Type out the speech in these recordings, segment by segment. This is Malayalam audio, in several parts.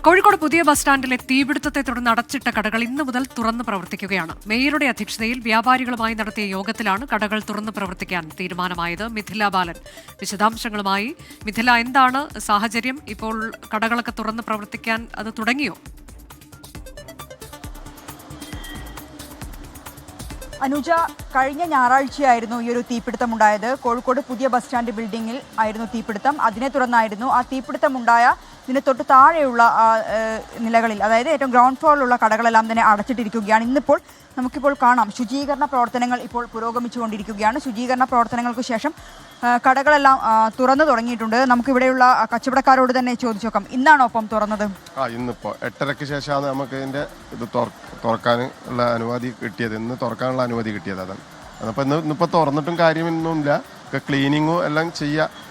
കോഴിക്കോട് പുതിയ ബസ് സ്റ്റാൻഡിലെ തീപിടുത്തത്തെ തുടർന്ന് അടച്ചിട്ട കടകൾ ഇന്നു മുതൽ തുറന്ന് പ്രവർത്തിക്കുകയാണ്. മേയറുടെ അധ്യക്ഷതയിൽ വ്യാപാരികളുമായി നടത്തിയ യോഗത്തിലാണ് കടകൾ തുറന്ന് പ്രവർത്തിക്കാൻ തീരുമാനമായത്. മിഥില ബാലൻ വിശദാംശങ്ങളുമായി. മിഥില, എന്താണ് സാഹചര്യം? ഇപ്പോൾ കടകളൊക്കെ തുറന്ന് പ്രവർത്തിക്കാൻ അത് തുടങ്ങിയോ? അനുജ, കഴിഞ്ഞ ഞായറാഴ്ചയായിരുന്നു ഈ ഒരു തീപിടുത്തമുണ്ടായത്. കോഴിക്കോട് പുതിയ ബസ് സ്റ്റാൻഡ് ബിൽഡിങ്ങിൽ ആയിരുന്നു തീപിടുത്തം. അതിനെ തുടർന്നായിരുന്നു ആ തീപിടുത്തമുണ്ടായ ഇതിന് തൊട്ട് താഴെയുള്ള നിലകളിൽ, അതായത് ഏറ്റവും ഗ്രൗണ്ട് ഫ്ലോറിലുള്ള കടകളെല്ലാം തന്നെ അടച്ചിട്ടിരിക്കുകയാണ്. ഇന്നിപ്പോൾ നമുക്കിപ്പോൾ കാണാം, ശുചീകരണ പ്രവർത്തനങ്ങൾ ഇപ്പോൾ പുരോഗമിച്ചുകൊണ്ടിരിക്കുകയാണ്. ശുചീകരണ പ്രവർത്തനങ്ങൾക്ക് ശേഷം കടകളെല്ലാം തുറന്നു തുടങ്ങിയിട്ടുണ്ട്. നമുക്കിവിടെയുള്ള കച്ചവടക്കാരോട് തന്നെ ചോദിച്ചു നോക്കാം. ഇന്നാണോ ഒപ്പം തുറന്നത്? ഇന്നിപ്പോൾ 8:30-ക്ക് ശേഷമാണ് നമുക്ക് ഇതിൻ്റെ ഇത് തുറക്കാനുള്ള അനുമതി കിട്ടിയത്. ഇന്ന് തുറക്കാനുള്ള അനുമതി കിട്ടിയത് അതാണ്. അപ്പോൾ ഇന്നിപ്പോൾ തുറന്നിട്ടും കാര്യമൊന്നുമില്ല. ക്ലീനിങ്ങും എല്ലാം ചെയ്യുക.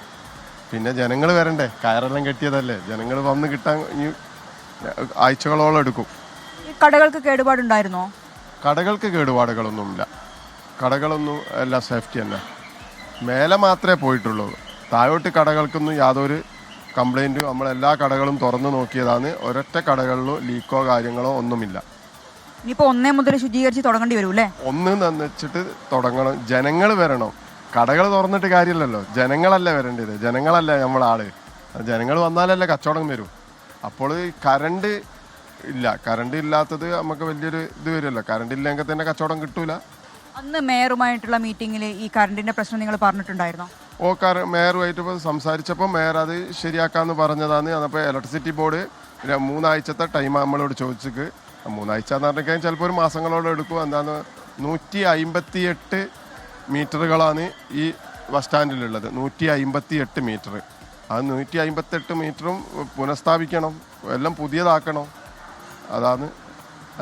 പിന്നെ ജനങ്ങൾ വരണ്ടേ, കയറെല്ലാം കെട്ടിയതല്ലേ, ജനങ്ങൾ വന്ന് കിട്ടാൻ ഈ ആഴ്ചകളോളം എടുക്കും. ഈ കടകൾക്ക് കേടുപാടുണ്ടായിരുന്നോ? കടകൾക്ക് കേടുപാടുകളൊന്നുമില്ല. കടകളൊന്നും എല്ലാം സേഫ്റ്റി തന്നെ. മേലെ മാത്രമേ പോയിട്ടുള്ളൂ. താഴോട്ട് കടകൾക്കൊന്നും യാതൊരു കംപ്ലൈൻറ്റും, നമ്മളെല്ലാ കടകളും തുറന്നു നോക്കിയതാണ്. ഒരൊറ്റ കടകളിലും ലീക്കോ കാര്യങ്ങളോ ഒന്നുമില്ല. ഇനിയിപ്പോൾ 1 മുതൽ ശുചീകരിച്ച് തുടങ്ങേണ്ടി വരും അല്ലേ? 1 നന്നിച്ചിട്ട് തുടങ്ങണം. ജനങ്ങൾ വരണം. കടകൾ തുറന്നിട്ട് കാര്യമില്ലല്ലോ, ജനങ്ങളല്ലേ വരേണ്ടത്. ജനങ്ങളല്ലേ നമ്മളാള്. ജനങ്ങൾ വന്നാലല്ലേ കച്ചവടം വരും. അപ്പോൾ കറണ്ട് ഇല്ല. കറണ്ട് ഇല്ലാത്തത് നമുക്ക് വലിയൊരു ഇത് വരുമല്ലോ. കറണ്ട് ഇല്ലെങ്കിൽ തന്നെ കച്ചവടം കിട്ടൂല. അന്ന് മേയറുമായിട്ടുള്ള മീറ്റിങ്ങിൽ ഈ കറണ്ടിന്റെ പ്രശ്നം നിങ്ങൾ പറഞ്ഞിട്ടുണ്ടായിരുന്നോ? മേയറുമായിട്ട് ഇപ്പോൾ സംസാരിച്ചപ്പോൾ മേയർ അത് ശരിയാക്കാമെന്ന് പറഞ്ഞതാണ്. അപ്പോൾ ഇലക്ട്രിസിറ്റി ബോർഡ് 3 ആഴ്ചത്തെ ടൈം നമ്മളോട് ചോദിച്ചിട്ട്, 3 ആഴ്ച എന്ന് പറഞ്ഞാൽ ചിലപ്പോൾ ഒരു മാസങ്ങളോളം എടുക്കും. എന്താണ് 158 മീറ്ററുകളാണ് ഈ ബസ് സ്റ്റാൻഡിലുള്ളത്. 158 മീറ്റർ. ആ 158 മീറ്ററും പുനഃസ്ഥാപിക്കണം, എല്ലാം പുതിയതാക്കണം. അതാണ്,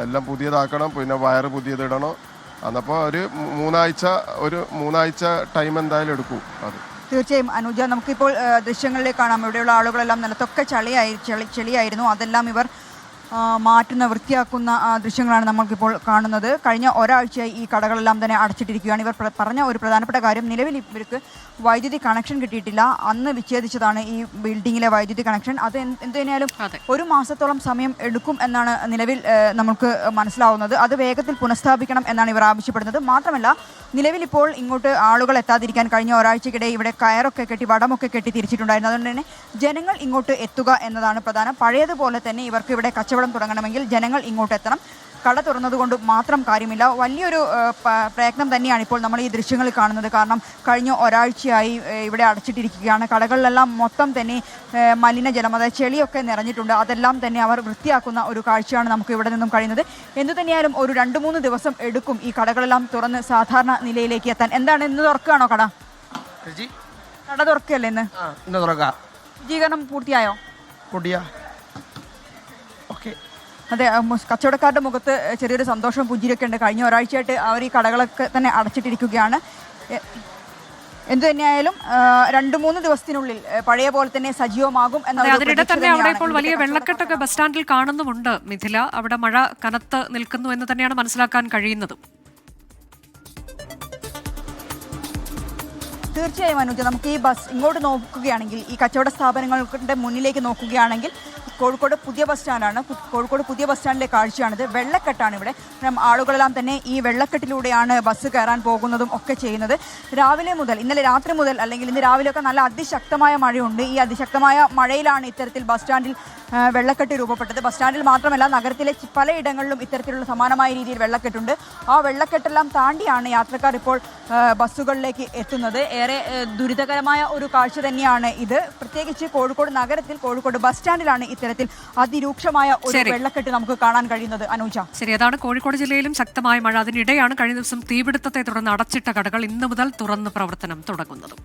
എല്ലാം പുതിയതാക്കണം. പിന്നെ വയറ് പുതിയതിടണം. അന്നപ്പോൾ ഒരു മൂന്നാഴ്ച ടൈം എന്തായാലും എടുക്കും. അത് തീർച്ചയായും അനുജ, നമുക്കിപ്പോൾ ദൃശ്യങ്ങളിലേക്ക് കാണാം. ഇവിടെയുള്ള ആളുകളെല്ലാം നിലത്തൊക്കെ ചെളിയായിരുന്നു. അതെല്ലാം ഇവർ മാറ്റുന്ന, വൃത്തിയാക്കുന്ന ദൃശ്യങ്ങളാണ് നമ്മൾക്കിപ്പോൾ കാണുന്നത്. കഴിഞ്ഞ ഒരാഴ്ചയായി ഈ കടകളെല്ലാം തന്നെ അടച്ചിട്ടിരിക്കുകയാണ്. ഇവർ പറഞ്ഞ ഒരു പ്രധാനപ്പെട്ട കാര്യം, നിലവിൽ ഇവർക്ക് വൈദ്യുതി കണക്ഷൻ കിട്ടിയിട്ടില്ല. അന്ന് വിച്ഛേദിച്ചതാണ് ഈ ബിൽഡിങ്ങിലെ വൈദ്യുതി കണക്ഷൻ. അത് എന്തുതന്നെയാലും 1 മാസത്തോളം സമയം എടുക്കും എന്നാണ് നിലവിൽ നമുക്ക് മനസ്സിലാവുന്നത്. അത് വേഗത്തിൽ പുനഃസ്ഥാപിക്കണം എന്നാണ് ഇവർ ആവശ്യപ്പെടുന്നത്. മാത്രമല്ല, നിലവിൽ ഇപ്പോൾ ഇങ്ങോട്ട് ആളുകൾ എത്താതിരിക്കാൻ കഴിഞ്ഞ ഒരാഴ്ചക്കിടെ ഇവിടെ കയറൊക്കെ കെട്ടി, വടമൊക്കെ കെട്ടി തിരിച്ചിട്ടുണ്ടായിരുന്നു. അതുകൊണ്ട് തന്നെ ജനങ്ങൾ ഇങ്ങോട്ട് എത്തുക എന്നതാണ് പ്രധാനം. പഴയതുപോലെ തന്നെ ഇവർക്ക് ഇവിടെ കച്ചവടം തുടങ്ങണമെങ്കിൽ ജനങ്ങൾ ഇങ്ങോട്ട് എത്തണം. കട തുറന്നതുകൊണ്ട് മാത്രം കാര്യമില്ല. വലിയൊരു പ്രയത്നം തന്നെയാണ് ഇപ്പോൾ നമ്മൾ ഈ ദൃശ്യങ്ങളിൽ കാണുന്നത്. കാരണം കഴിഞ്ഞ ഒരാഴ്ചയായി ഇവിടെ അടച്ചിട്ടിരിക്കുകയാണ്. കടകളിലെല്ലാം മൊത്തം തന്നെ മലിനജലം, അതായത് ചെളിയൊക്കെ നിറഞ്ഞിട്ടുണ്ട്. അതെല്ലാം തന്നെ അവർ വൃത്തിയാക്കുന്ന ഒരു കാഴ്ചയാണ് നമുക്ക് ഇവിടെ നിന്നും കഴിയുന്നത്. എന്തുതന്നെയായാലും ഒരു 2-3 ദിവസം എടുക്കും ഈ കടകളെല്ലാം തുറന്ന് സാധാരണ നിലയിലേക്ക് എത്താൻ. എന്താണ്, ഇന്ന് തുറക്കുകയാണോ കട? കട തുറക്കുകയല്ലേ ഇന്ന്? ശുചീകരണം പൂർത്തിയായോ? അതെ, കച്ചവടക്കാരുടെ മുഖത്ത് ചെറിയൊരു സന്തോഷവും പുഞ്ചിരിയൊക്കെ ഉണ്ട്. കഴിഞ്ഞ ഒരാഴ്ചയായിട്ട് അവർ ഈ കടകളൊക്കെ തന്നെ അടച്ചിട്ടിരിക്കുകയാണ്. എന്തു തന്നെയായാലും 2-3 ദിവസത്തിനുള്ളിൽ പഴയ പോലെ തന്നെ സജീവമാകും എന്നാണ്. അതിനിടെ തന്നെ അവിടെ ഇപ്പോൾ വലിയ വെള്ളക്കെട്ടൊക്കെ ബസ് സ്റ്റാൻഡിൽ കാണുന്നുമുണ്ട് മിഥില. അവിടെ മഴ കനത്ത് നിൽക്കുന്നു എന്ന് തന്നെയാണ് മനസ്സിലാക്കാൻ കഴിയുന്നത്. തീർച്ചയായും അനുജ, നമുക്ക് ഈ ബസ് ഇങ്ങോട്ട് നോക്കുകയാണെങ്കിൽ, ഈ കച്ചവട സ്ഥാപനങ്ങളുടെ മുന്നിലേക്ക് നോക്കുകയാണെങ്കിൽ, കോഴിക്കോട് പുതിയ ബസ് സ്റ്റാൻഡാണ്. കോഴിക്കോട് പുതിയ ബസ് സ്റ്റാൻഡിലെ കാഴ്ചയാണിത്. വെള്ളക്കെട്ടാണ് ഇവിടെ. ആളുകളെല്ലാം തന്നെ ഈ വെള്ളക്കെട്ടിലൂടെയാണ് ബസ് കയറാൻ പോകുന്നതും ഒക്കെ ചെയ്യുന്നത്. രാവിലെ മുതൽ, ഇന്നലെ രാത്രി മുതൽ അല്ലെങ്കിൽ ഇന്ന് രാവിലെയൊക്കെ നല്ല അതിശക്തമായ മഴയുണ്ട്. ഈ അതിശക്തമായ മഴയിലാണ് ഇത്തരത്തിൽ ബസ് സ്റ്റാൻഡിൽ വെള്ളക്കെട്ട് രൂപപ്പെട്ടത്. ബസ് സ്റ്റാൻഡിൽ മാത്രമല്ല, നഗരത്തിലെ പലയിടങ്ങളിലും ഇത്തരത്തിലുള്ള സമാനമായ രീതിയിൽ വെള്ളക്കെട്ടുണ്ട്. ആ വെള്ളക്കെട്ടെല്ലാം താണ്ടിയാണ് യാത്രക്കാർ ഇപ്പോൾ ബസ്സുകളിലേക്ക് എത്തുന്നത്. ഏറെ ദുരിതകരമായ ഒരു കാഴ്ച തന്നെയാണ് ഇത്. പ്രത്യേകിച്ച് കോഴിക്കോട് നഗരത്തിൽ, കോഴിക്കോട് ബസ് സ്റ്റാൻഡിലാണ് ഇത്തരത്തിൽ അതിരൂക്ഷമായ ഒരു വെള്ളക്കെട്ട് നമുക്ക് കാണാൻ കഴിയുന്നത്. അനുജ, ശരി, അതാണ് കോഴിക്കോട് ജില്ലയിലും ശക്തമായ മഴ. അതിനിടെയാണ് കഴിഞ്ഞ ദിവസം തീപിടുത്തത്തെ തുടർന്ന് അടച്ചിട്ട കടകൾ ഇന്നു മുതൽ തുറന്ന് പ്രവർത്തനം തുടങ്ങുന്നത്.